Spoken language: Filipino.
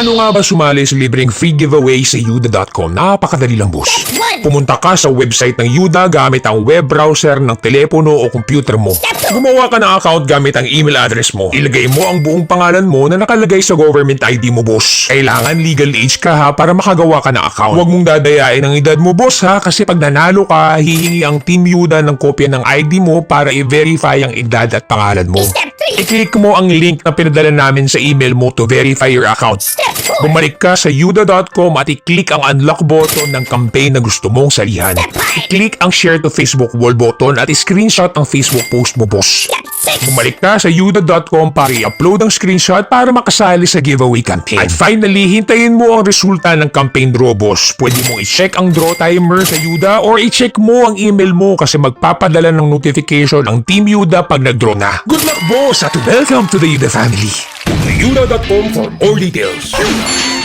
Paano nga ba sumali sa libreng free giveaway sa yuda.com? Napakadali lang, boss. Pumunta ka sa website ng Yuda gamit ang web browser ng telepono o computer mo. Gumawa ka ng account gamit ang email address mo. Ilagay mo ang buong pangalan mo na nakalagay sa government ID mo, boss. Kailangan legal age ka ha para makagawa ka ng account. Huwag mong dadayain ang edad mo, boss ha, kasi pag nanalo ka, hihingi ang Team Yuda ng kopya ng ID mo para i-verify ang edad at pangalan mo. I-click mo ang link na pinadala namin sa email mo to verify your account. Bumalik ka sa yuda.com at i-click ang unlock button ng campaign na gusto mong salihan. I-click ang share to Facebook wall button at i-screenshot ang Facebook post mo, boss. Bumalik ka sa yuda.com para i-upload ang screenshot para makasali sa giveaway campaign. At finally, hintayin mo ang resulta ng campaign draw, boss. Pwede mong i-check ang draw timer sa Yuda or i-check mo ang email mo kasi magpapadala ng notification ang Team Yuda pag nag-draw na. Good luck, boss, at welcome to the Yuda family. Yuda.com for more details.